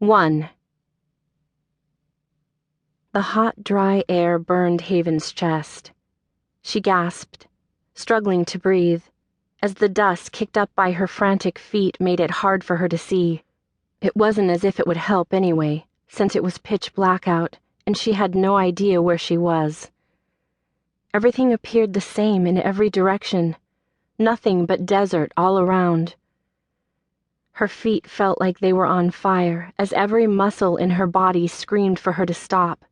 1. The hot, dry air burned Haven's chest. She gasped, struggling to breathe, as the dust kicked up by her frantic feet made it hard for her to see. It wasn't as if it would help anyway, since it was pitch black out, and she had no idea where she was. Everything appeared the same in every direction, nothing but desert all around. Her feet felt like they were on fire as every muscle in her body screamed for her to stop.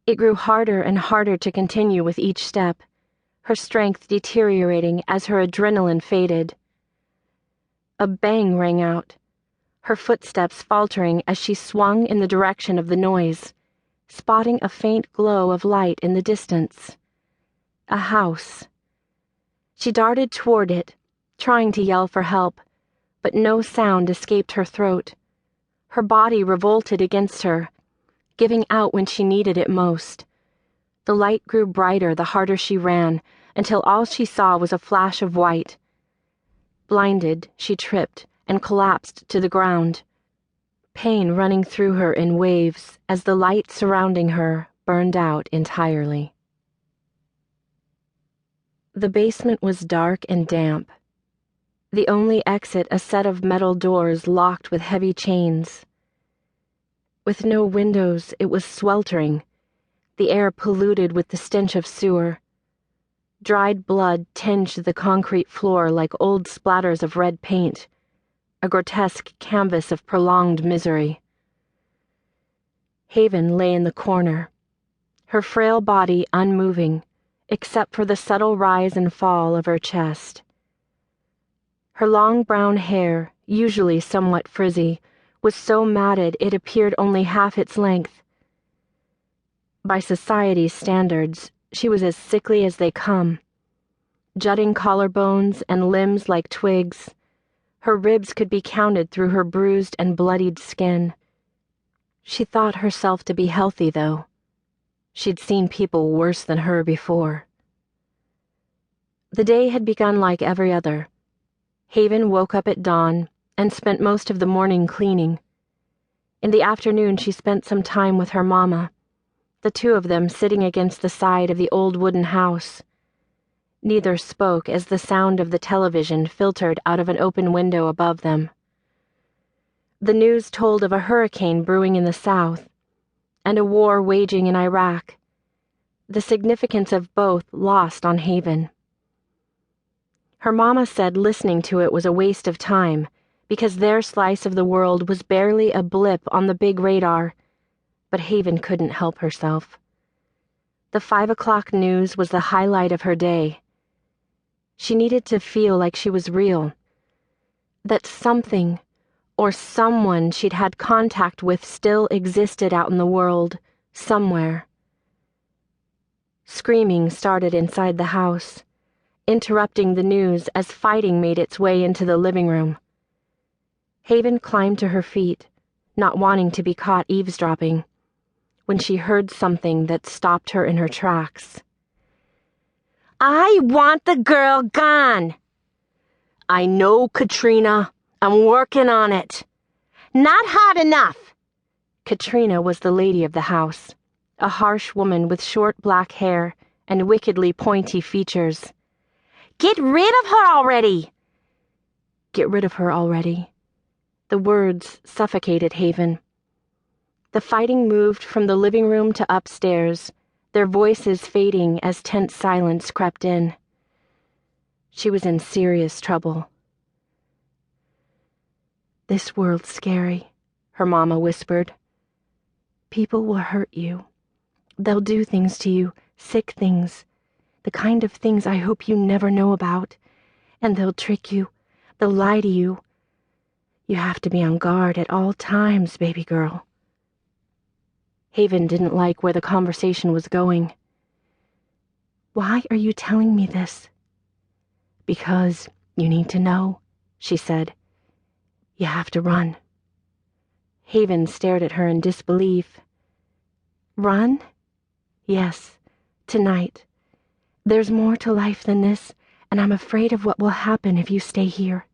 It grew harder and harder to continue with each step, her strength deteriorating as her adrenaline faded. A bang rang out, her footsteps faltering as she swung in the direction of the noise, spotting a faint glow of light in the distance. A house. She darted toward it, trying to yell for help, but no sound escaped her throat. Her body revolted against her, giving out when she needed it most. The light grew brighter the harder she ran, until all she saw was a flash of white. Blinded, she tripped and collapsed to the ground, pain running through her in waves as the light surrounding her burned out entirely. The basement was dark and damp. The only exit a set of metal doors locked with heavy chains. With no windows, it was sweltering, the air polluted with the stench of sewer. Dried blood tinged the concrete floor like old splatters of red paint, a grotesque canvas of prolonged misery. Haven lay in the corner, her frail body unmoving, except for the subtle rise and fall of her chest. Her long brown hair, usually somewhat frizzy, was so matted it appeared only half its length. By society's standards, she was as sickly as they come. Jutting collarbones and limbs like twigs, her ribs could be counted through her bruised and bloodied skin. She thought herself to be healthy, though. She'd seen people worse than her before. The day had begun like every other. Haven woke up at dawn and spent most of the morning cleaning. In the afternoon, she spent some time with her mama, the two of them sitting against the side of the old wooden house. Neither spoke as the sound of the television filtered out of an open window above them. The news told of a hurricane brewing in the south and a war waging in Iraq, the significance of both lost on Haven. Her mama said listening to it was a waste of time because their slice of the world was barely a blip on the big radar, but Haven couldn't help herself. The 5 o'clock news was the highlight of her day. She needed to feel like she was real, that something or someone she'd had contact with still existed out in the world, somewhere. Screaming started inside the house, interrupting the news as fighting made its way into the living room. Haven climbed to her feet, not wanting to be caught eavesdropping, when she heard something that stopped her in her tracks. "I want the girl gone." "I know, Katrina. I'm working on it." "Not hard enough." Katrina was the lady of the house, a harsh woman with short black hair and wickedly pointy features. "Get rid of her already." Get rid of her already. The words suffocated Haven. The fighting moved from the living room to upstairs, their voices fading as tense silence crept in. She was in serious trouble. "This world's scary," her mama whispered. "People will hurt you. They'll do things to you, sick things, the kind of things I hope you never know about, and they'll trick you, they'll lie to you. You have to be on guard at all times, baby girl." Haven didn't like where the conversation was going. "Why are you telling me this?" "Because you need to know," she said. "You have to run." Haven stared at her in disbelief. "Run?" "Yes, tonight. There's more to life than this, and I'm afraid of what will happen if you stay here."